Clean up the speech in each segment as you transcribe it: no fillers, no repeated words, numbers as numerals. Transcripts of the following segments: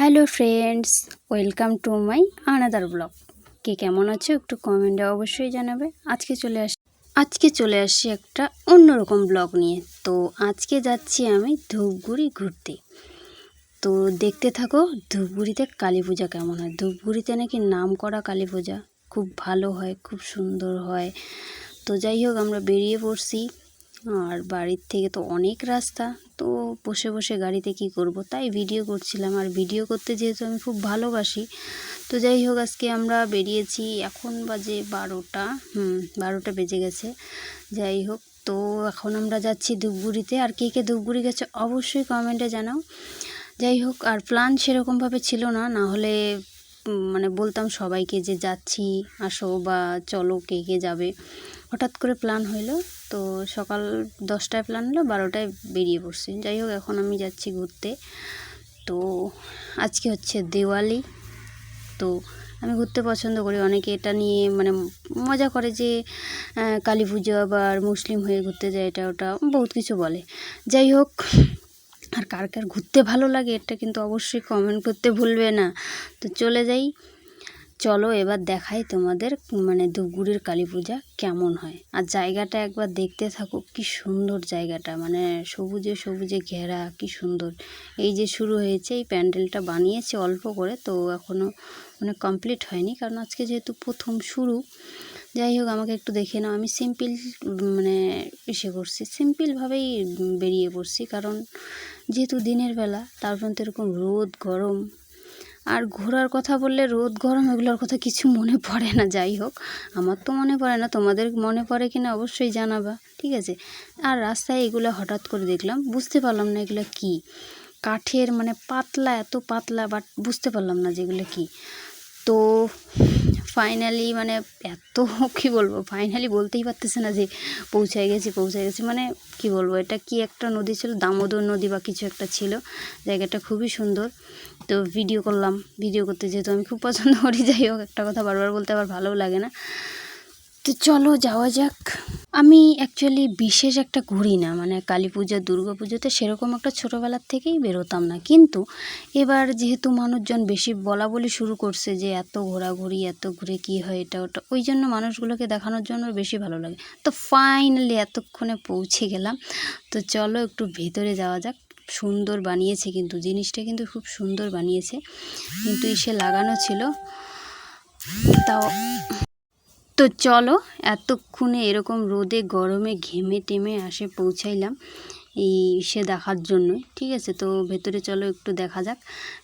Hello friends, welcome to my another blog. কে কেমন আছো একটু কমেন্টে অবশ্যই জানাবে। আজকে চলে আসছি একটা অন্যরকম ব্লগ নিয়ে। তো আজকে যাচ্ছি আমি ধূপগুড়ি ঘুরতে। তো দেখতে থাকো ধূপগুড়িতে কালী পূজা কেমন হয়। ধূপগুড়িতে নাকি নাম করা কালী পূজা খুব ভালো হয়, খুব সুন্দর হয়। তো যাই হোক, আমরা বেরিয়ে পড়ছি। আর বাড়ির থেকে তো অনেক রাস্তা, তো বসে বসে গাড়িতে কি করব, তাই ভিডিও করছিলাম। আর ভিডিও করতে যেহেতু আমি খুব ভালোবাসি, তো যাই হোক আজকে আমরা বেরিয়েছি। এখন বাজে 12টা, 12টা বেজে গেছে। যাই হোক, তো এখন আমরা যাচ্ছি ধূপগুড়িতে। আর কে কে ধূপগুড়ি গেছে অবশ্যই কমেন্টে জানাও। যাই হোক, আর প্ল্যান সেরকমভাবে ছিল না, না হলে মানে বলতাম সবাইকে যে যাচ্ছি, আসো বা চলো, কে কে যাবে। হঠাৎ করে প্ল্যান হইলো, তো সকাল 10টায় প্ল্যান হলো, 12টায় বেরিয়ে পড়ছি। যাই হোক, এখন আমি যাচ্ছি ঘুরতে। তো আজকে হচ্ছে দিওয়ালি, তো আমি ঘুরতে পছন্দ করি। অনেকে এটা নিয়ে মানে মজা করে যে কালী পুজো আবার মুসলিম হয়ে ঘুরতে যায়, এটা ওটা বহুত কিছু বলে। যাই হোক, আর কার কার ঘুরতে ভালো লাগে এটা কিন্তু অবশ্যই কমেন্ট করতে ভুলবে না। তো চলে যাই, চলো এবার দেখাই তোমাদের মানে ধূপগুড়ির কালী পূজা কেমন হয়। আর জায়গাটা একবার দেখতে থাকো, কি সুন্দর জায়গাটা, মানে সবুজে সবুজে ঘেরা, কি সুন্দর। এই যে শুরু হয়েছে, এই প্যান্ডেলটা বানিয়েছে অল্প করে, তো এখনও মানে কমপ্লিট হয়নি, কারণ আজকে যেহেতু প্রথম শুরু। যাই হোক, আমাকে একটু দেখে নাও। আমি সিম্পল মানে করছি, সিম্পলভাবেই বেরিয়ে পড়ছি, কারণ যেহেতু দিনের বেলা, তারপর তো এরকম রোদ গরম। আর ঘোরার কথা বললে রোদ গরম এগুলোর কথা কিছু মনে পড়ে না। যাই হোক, আমার তো মনে পড়ে না, তোমাদের মনে পড়ে কিনা অবশ্যই জানাবা, ঠিক আছে। আর রাস্তায় এগুলো হঠাৎ করে দেখলাম, বুঝতে পারলাম না এগুলো কি, কাঠের মানে পাতলা, এত পাতলা, বাট বুঝতে পারলাম না যেগুলো কি। তো ফাইনালি মানে এত কি বলবো, ফাইনালি বলতেই পারতেছে না যে পৌঁছায় গেছি মানে কি বলবো, এটা কি একটা নদী ছিল, দামোদর নদী বা কিছু একটা ছিল। জায়গাটা খুবই সুন্দর। তো ভিডিও করলাম, ভিডিও করতে যেহেতু আমি খুব পছন্দ করি। যাই হোক, একটা কথা বারবার বলতে আবার ভালোও লাগে না। তো চলো যাওয়া যাক। আমি অ্যাকচুয়ালি বিশেষ একটা ঘুরি না, মানে কালী পূজা দুর্গা পুজোতে সেরকম একটা ছোটোবেলার থেকেই বেরোতাম না, কিন্তু এবার যেহেতু মানুষজন বেশি বলা বলি শুরু করছে যে এত ঘোরাঘুরি, এত ঘুরে কি হয় এটা ওটা, ওই জন্য মানুষগুলোকে দেখানোর জন্য বেশি ভালো লাগে। তো ফাইনালি এতক্ষণে পৌঁছে গেলাম। তো চলো একটু ভেতরে যাওয়া যাক। সুন্দর বানিয়েছে, কিন্তু জিনিসটা কিন্তু খুব সুন্দর বানিয়েছে, কিন্তু ইসে লাগানো ছিল তাও। তো চলো, এতক্ষণে এরকম রোদে গরমে ঘেমে টেমে পৌঁছাইলাম এই সে দেখার জন্যই, ঠিক আছে। তো ভেতরে চলো একটু দেখা যাক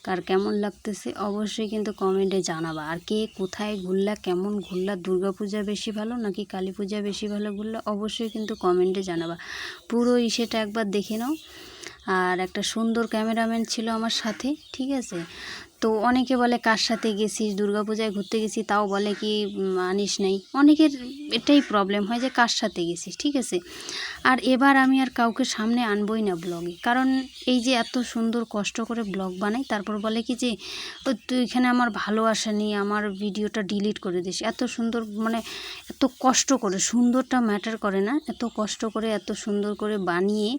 কার কেমন লাগতেছে, অবশ্যই কিন্তু কমেন্টে জানাবা। আর কে কোথায় ঘুরলা, কেমন ঘুরলা, দুর্গা পূজা বেশি ভালো নাকি কালী পূজা বেশি ভালো ঘুরলা, অবশ্যই কিন্তু কমেন্টে জানাবা। পুরো সেটা একবার দেখে নাও। আর একটা সুন্দর ক্যামেরাম্যান ছিল আমার সাথে, ঠিক আছে। তো অনেকে বলে কার সাথে গেছিস, দুর্গাপূজায় ঘুরতে গেছি, তাও বলে কি আনিস নাই। অনেকের এটাই প্রবলেম হয় যে কার সাথে গেছিস, ঠিক আছে। আর এবার আমি আর কাউকে সামনে আনবই না ব্লগে, কারণ এই যে এত সুন্দর কষ্ট করে ব্লগ বানাই, তারপর বলে কি যে তুই এখানে আমার ভালো আসেনি, আমার ভিডিওটা ডিলিট করে দিস। এত সুন্দর মানে এত কষ্ট করে, সুন্দরটা ম্যাটার করে না, এত কষ্ট করে এত সুন্দর করে বানিয়ে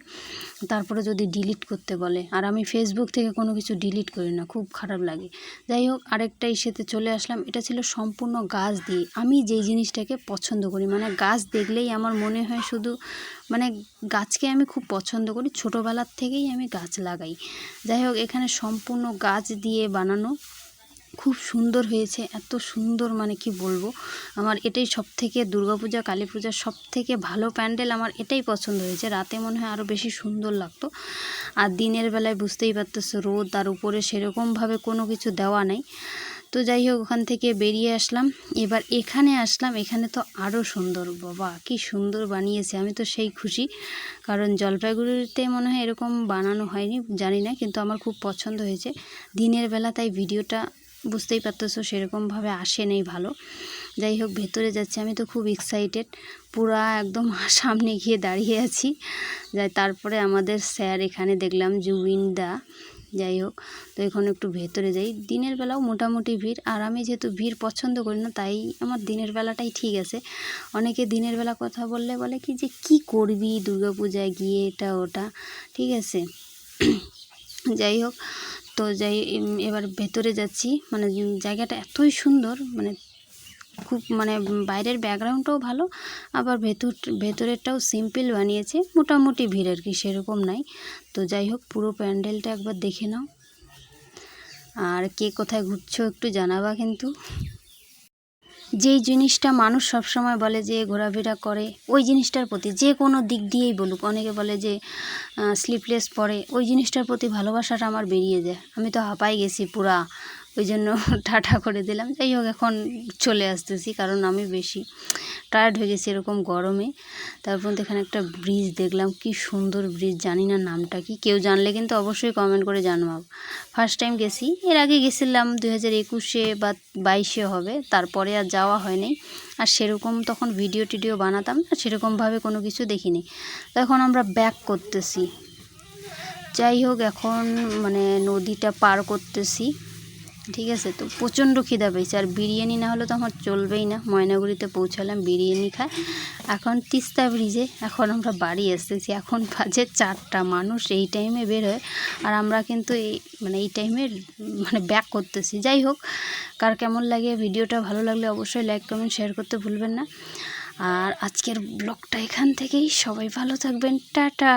তারপরে যদি ডিলিট করতে বলে। আর আমি ফেসবুক থেকে কোনো কিছু ডিলিট করি না, খুব খারাপ লাগে। যাই হোক, আরেকটা ইস্যুতে চলে আসলাম। এটা ছিল সম্পূর্ণ গাছ দিয়ে। আমি যেই জিনিসটাকে পছন্দ করি, মানে গাছ দেখলেই আমার মনে হয় শুধু মানে গাছকে আমি খুব পছন্দ করি, ছোটোবেলার থেকেই আমি গাছ লাগাই। যাই হোক, এখানে সম্পূর্ণ গাছ দিয়ে বানানো, খুব সুন্দর হয়েছে, এত সুন্দর মানে কি বলবো। আমার এটাই সবথেকে দুর্গাপূজা কালী পূজার সবথেকে ভালো প্যান্ডেল, আমার এটাই পছন্দ হয়েছে। রাতে মনে হয় আরও বেশি সুন্দর লাগতো। আর দিনের বেলায় বুঝতেই পারতেছো রোদ, আর উপরে সেরকমভাবে কোনো কিছু দেওয়া নেই। তো যাই হোক, ওখান থেকে বেরিয়ে আসলাম। এবার এখানে আসলাম, এখানে তো আরও সুন্দর, বাবা কি সুন্দর বানিয়েছে। আমি তো সেই খুশি, কারণ জলপাইগুড়িতে মনে হয় এরকম বানানো হয়নি, জানি না, কিন্তু আমার খুব পছন্দ হয়েছে। দিনের বেলা তাই ভিডিওটা বুঝতেই পারতেছো সেরকমভাবে আসে নেই ভালো। যাই হোক, ভেতরে যাচ্ছি, আমি তো খুব এক্সাইটেড, পুরা একদম সামনে গিয়ে দাঁড়িয়ে আছি। যাই তারপরে আমাদের স্যার এখানে দেখলাম জুবিনদা। যাই হোক, তো এখন একটু ভেতরে যাই। দিনের বেলাও মোটামুটি ভিড়, আর আমি যেহেতু ভিড় পছন্দ করি না, তাই আমার দিনের বেলাটাই ঠিক আছে। অনেকে দিনের বেলা কথা বললে বলে কি যে কি করবি দুর্গাপূজায় গিয়ে, এটা ওটা, ঠিক আছে। যাই হোক, তো যাই এবার ভেতরে যাচ্ছি, মানে জায়গাটা এতই সুন্দর, মানে খুব মানে বাইরের ব্যাকগ্রাউন্ডটাও ভালো, আবার ভেতরেরটাও সিম্পল বানিয়েছে, মোটামুটি ভিড় আর কি, সেরকম নাই। তো যাই হোক, পুরো প্যান্ডেলটা একবার দেখে নাও। আর কে কোথায় ঘুরছো একটু জানাবা কিন্তু। যেই জিনিসটা মানুষ সবসময় বলে যে ঘোরাফেরা করে, ওই জিনিসটার প্রতি যে কোনো দিক দিয়েই বলুক, অনেকে বলে যে স্লিপলেস পরে, ওই জিনিসটার প্রতি ভালোবাসাটা আমার বেরিয়ে যায়। আমি তো হাঁপাই গেছি পুরা, ওই জন্য টাটা করে দিলাম। যাই হোক, এখন চলে আসতেছি, কারণ আমি বেশি টায়ার্ড হয়ে গেছি এরকম গরমে। তারপর এখানে একটা ব্রিজ দেখলাম, কি সুন্দর ব্রিজ, জানি না নামটা কি, কেউ জানলে কিন্তু অবশ্যই কমেন্ট করে জানাও। ফার্স্ট টাইম গেছি, এর আগে গেছিলাম 2021-এ বা 22-এ হবে, তারপরে আর যাওয়া হয়নি। আর সেরকম তখন ভিডিও টিডিও বানাতাম না, সেরকমভাবে কোনো কিছু দেখিনি। তখন আমরা ব্যাক করতেছি। যাই হোক, এখন মানে নদীটা পার করতেছি, ঠিক আছে। তো প্রচণ্ড খিদা পেয়েছে, আর বিরিয়ানি না হলে তো আমার চলবেই না। ময়নাগুড়িতে পৌঁছালাম, বিরিয়ানি খাই। এখন তিস্তা ব্রিজে, এখন আমরা বাড়ি আসতেছি। এখন বাজে 4টা, মানুষ এই টাইমে বের হয়, আর আমরা কিন্তু এই টাইমে মানে ব্যাক করতেছি। যাই হোক, কার কেমন লাগে ভিডিওটা, ভালো লাগলে অবশ্যই লাইক কমেন্ট শেয়ার করতে ভুলবেন না। আর আজকের ব্লগটা এখান থেকেই, সবাই ভালো থাকবেন, টাটা।